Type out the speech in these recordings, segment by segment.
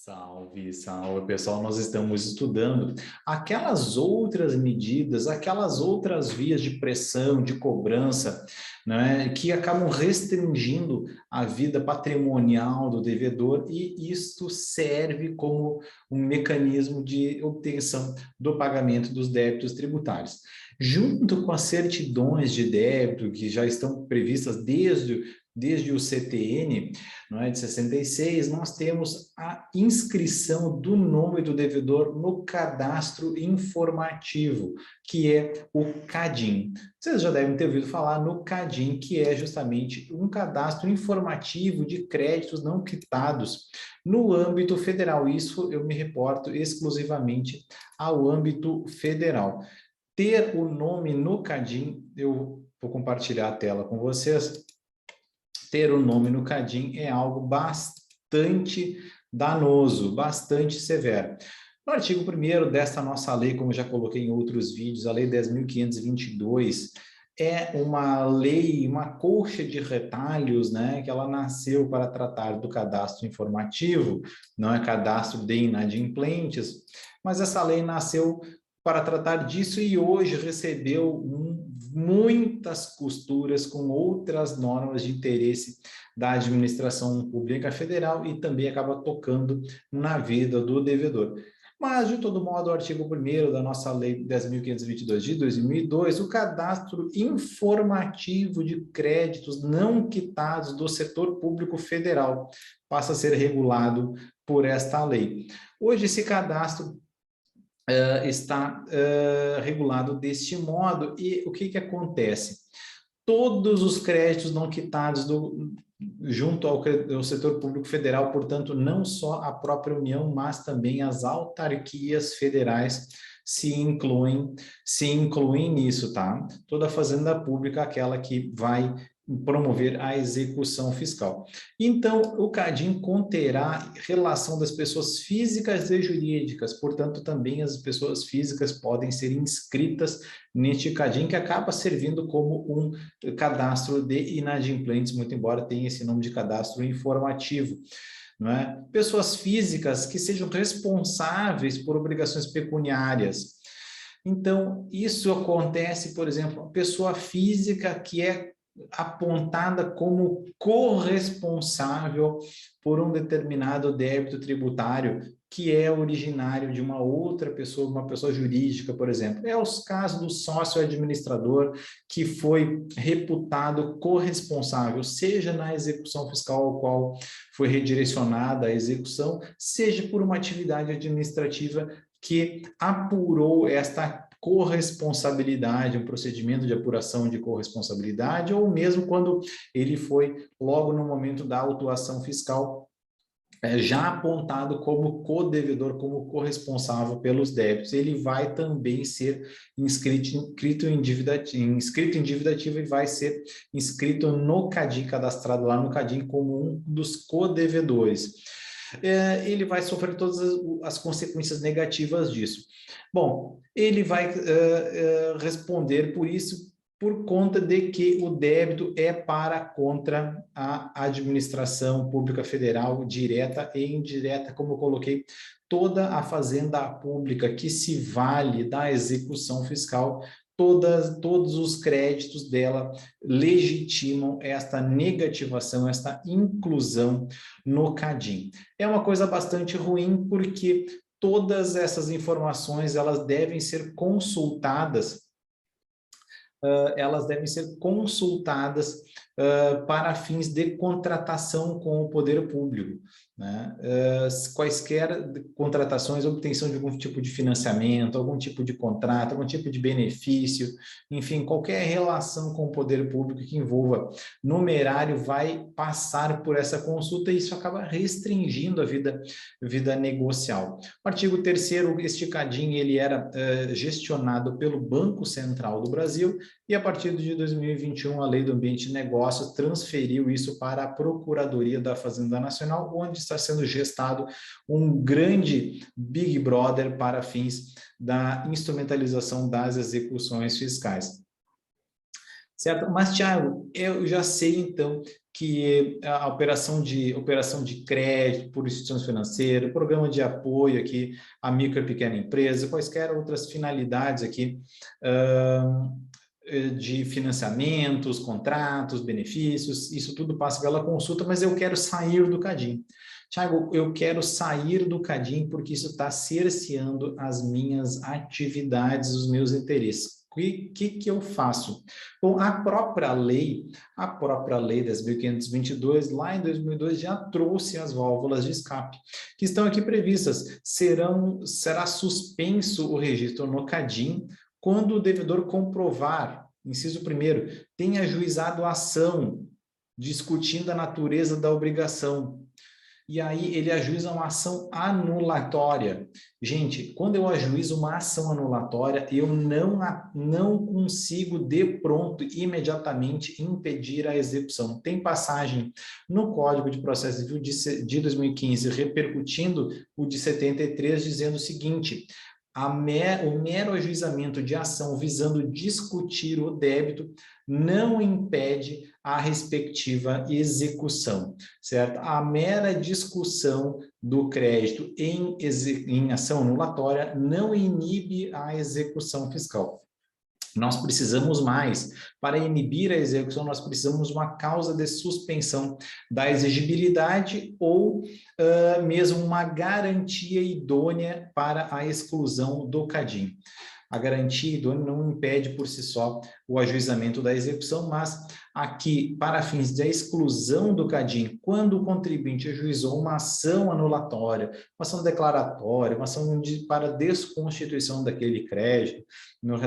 Salve, salve, pessoal. Nós estamos estudando aquelas outras medidas, aquelas outras vias de pressão, de cobrança, né, que acabam restringindo a vida patrimonial do devedor, e isto serve como um mecanismo de obtenção do pagamento dos débitos tributários. Junto com as certidões de débito, que já estão previstas desde o CTN, não é, de 66, nós temos a inscrição do nome do devedor no cadastro informativo, que é o CADIM. Vocês já devem ter ouvido falar no CADIM, que é justamente um cadastro informativo de créditos não quitados no âmbito federal. Isso eu me reporto exclusivamente ao âmbito federal. Ter o nome no CADIM, eu vou compartilhar a tela com vocês. Ter o nome no CADIM é algo bastante danoso, bastante severo. No artigo 1º desta nossa lei, como já coloquei em outros vídeos, a Lei 10.522, é uma lei, uma colcha de retalhos, né, que ela nasceu para tratar do cadastro informativo, não é cadastro de inadimplentes, mas essa lei nasceu para tratar disso e hoje recebeu muitas costuras com outras normas de interesse da administração pública federal e também acaba tocando na vida do devedor. Mas, de todo modo, o artigo 1º da nossa Lei 10.522 de 2002, o cadastro informativo de créditos não quitados do setor público federal passa a ser regulado por esta lei. Hoje, esse cadastro está regulado deste modo, e o que acontece? Todos os créditos não quitados junto ao setor público federal, portanto, não só a própria União, mas também as autarquias federais se incluem nisso, tá? Toda a fazenda pública, aquela que vai promover a execução fiscal. Então, o CADIM conterá relação das pessoas físicas e jurídicas, portanto, também as pessoas físicas podem ser inscritas neste CADIM, que acaba servindo como um cadastro de inadimplentes, muito embora tenha esse nome de cadastro informativo. Não é? Pessoas físicas que sejam responsáveis por obrigações pecuniárias. Então, isso acontece, por exemplo, a pessoa física que é apontada como corresponsável por um determinado débito tributário que é originário de uma outra pessoa, uma pessoa jurídica, por exemplo. É os casos do sócio administrador que foi reputado corresponsável, seja na execução fiscal ao qual foi redirecionada a execução, seja por uma atividade administrativa que apurou esta corresponsabilidade, um procedimento de apuração de corresponsabilidade, ou mesmo quando ele foi, logo no momento da autuação fiscal, já apontado como codevedor, como corresponsável pelos débitos. Ele vai também ser inscrito em dívida ativa e vai ser inscrito no CADIM, cadastrado lá no CADIM como um dos codevedores. Ele vai sofrer todas as consequências negativas disso. Bom, ele vai responder por isso, por conta de que o débito é para contra a administração pública federal, direta e indireta, como eu coloquei, toda a fazenda pública que se vale da execução fiscal, todos os créditos dela legitimam esta negativação, esta inclusão no CADIM. É uma coisa bastante ruim, porque todas essas informações elas devem ser consultadas para fins de contratação com o poder público, né? Quaisquer contratações, obtenção de algum tipo de financiamento, algum tipo de contrato, algum tipo de benefício, enfim, qualquer relação com o poder público que envolva numerário vai passar por essa consulta, e isso acaba restringindo a vida negocial. O artigo 3º, este CADIM, ele era gestionado pelo Banco Central do Brasil, e a partir de 2021, a Lei do Ambiente de Negócios transferiu isso para a Procuradoria da Fazenda Nacional, onde está sendo gestado um grande Big Brother para fins da instrumentalização das execuções fiscais. Certo? Mas, Thiago, eu já sei, então, que a operação de crédito por instituições financeiras, programa de apoio aqui à micro e pequena empresa, quaisquer outras finalidades aqui de financiamentos, contratos, benefícios, isso tudo passa pela consulta, mas eu quero sair do Cadin. Tiago, eu quero sair do Cadin porque isso está cerceando as minhas atividades, os meus interesses. O que eu faço? Bom, a própria lei 10.522, lá em 2002, já trouxe as válvulas de escape, que estão aqui previstas. Será suspenso o registro no Cadin quando o devedor comprovar, inciso 1º, tenha ajuizado a ação discutindo a natureza da obrigação. E aí ele ajuiza uma ação anulatória. Gente, quando eu ajuizo uma ação anulatória, eu não consigo de pronto, imediatamente, impedir a execução. Tem passagem no Código de Processo Civil de 2015, repercutindo o de 73, dizendo o seguinte: o mero ajuizamento de ação visando discutir o débito não impede a respectiva execução, certo? A mera discussão do crédito em ação anulatória não inibe a execução fiscal. Nós precisamos mais. Para inibir a execução, nós precisamos de uma causa de suspensão da exigibilidade ou mesmo uma garantia idônea para a exclusão do Cadin. A garantia idônea não impede por si só o ajuizamento da execução, mas aqui, para fins de exclusão do Cadin, quando o contribuinte ajuizou uma ação anulatória, uma ação declaratória, uma ação para desconstituição daquele crédito,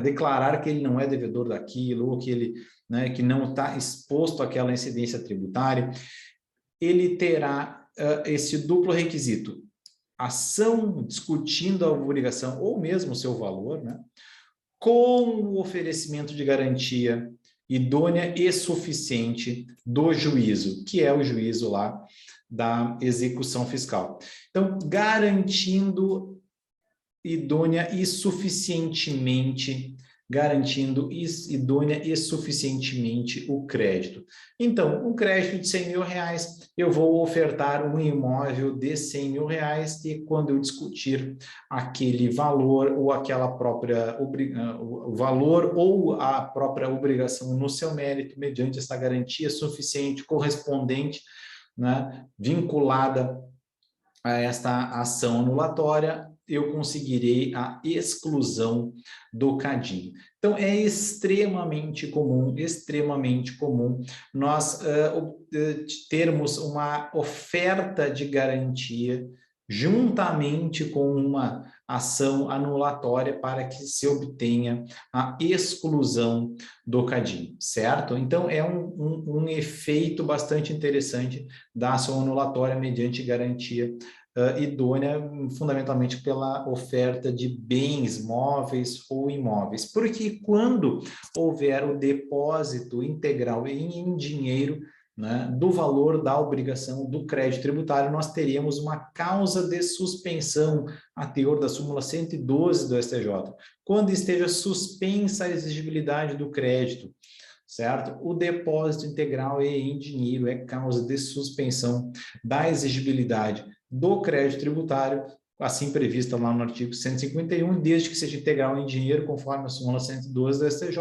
declarar que ele não é devedor daquilo, ou que ele que não está exposto àquela incidência tributária, ele terá esse duplo requisito: ação discutindo a obrigação ou mesmo o seu valor, com o oferecimento de garantia idônea e suficiente do juízo, que é o juízo lá da execução fiscal. Então, garantindo idônea e suficientemente o crédito. Então, um crédito de 100 mil reais, eu vou ofertar um imóvel de 100 mil reais e quando eu discutir aquele valor ou aquela própria o valor ou a própria obrigação no seu mérito, mediante essa garantia suficiente, correspondente, vinculada a esta ação anulatória, eu conseguirei a exclusão do Cadin. Então, é extremamente comum nós termos uma oferta de garantia juntamente com uma ação anulatória para que se obtenha a exclusão do Cadin, certo? Então, é um efeito bastante interessante da ação anulatória mediante garantia idônea, fundamentalmente pela oferta de bens móveis ou imóveis. Porque quando houver o depósito integral em dinheiro, do valor da obrigação do crédito tributário, nós teríamos uma causa de suspensão a teor da súmula 112 do STJ. Quando esteja suspensa a exigibilidade do crédito, certo? O depósito integral em dinheiro é causa de suspensão da exigibilidade do crédito tributário, assim prevista lá no artigo 151, desde que seja integral em dinheiro, conforme a súmula 112 do STJ,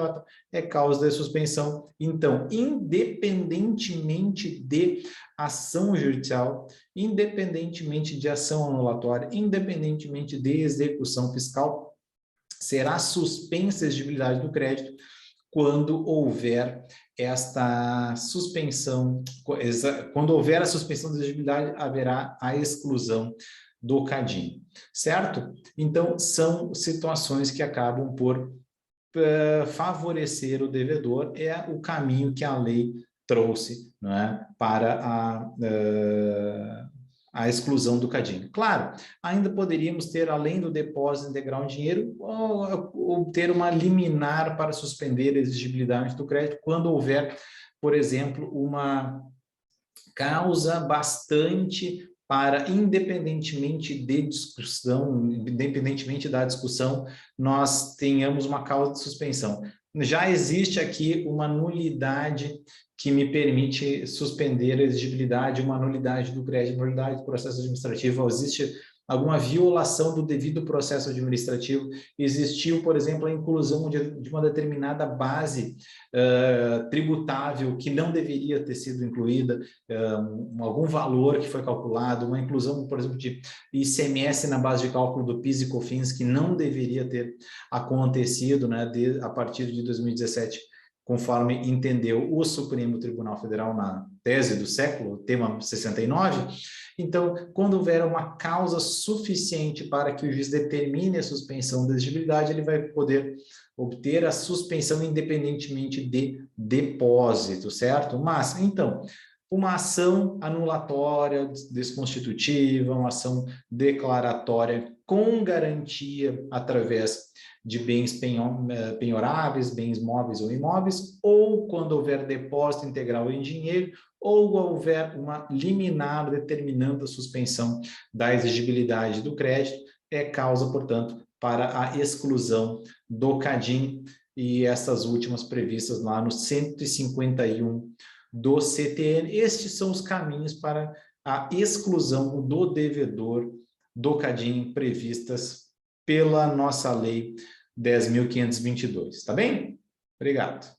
é causa de suspensão. Então, independentemente de ação judicial, independentemente de ação anulatória, independentemente de execução fiscal, será suspensa a exigibilidade do crédito quando houver esta suspensão, quando houver a suspensão da exigibilidade, haverá a exclusão do Cadin, certo? Então, são situações que acabam por favorecer o devedor, é o caminho que a lei trouxe, para a exclusão do Cadin. Claro, ainda poderíamos ter, além do depósito integral em dinheiro, obter uma liminar para suspender a exigibilidade do crédito quando houver, por exemplo, uma causa bastante para, independentemente da discussão, nós tenhamos uma causa de suspensão. já existe aqui uma nulidade que me permite suspender a exigibilidade, uma nulidade do crédito, nulidade do processo administrativo, existe alguma violação do devido processo administrativo, existiu, por exemplo, a inclusão de uma determinada base tributável que não deveria ter sido incluída, algum valor que foi calculado, uma inclusão, por exemplo, de ICMS na base de cálculo do PIS e COFINS que não deveria ter acontecido, né, a partir de 2017, conforme entendeu o Supremo Tribunal Federal na tese do século, tema 69. Então, quando houver uma causa suficiente para que o juiz determine a suspensão da exigibilidade, ele vai poder obter a suspensão independentemente de depósito, certo? Mas, então, uma ação anulatória desconstitutiva, uma ação declaratória com garantia através de bens penhoráveis, bens móveis ou imóveis, ou quando houver depósito integral em dinheiro, ou houver uma liminar determinando a suspensão da exigibilidade do crédito, é causa, portanto, para a exclusão do CADIM, e essas últimas previstas lá no 151 do CTN. Estes são os caminhos para a exclusão do devedor do CADIM previstas pela nossa lei 10.522, tá bem? Obrigado.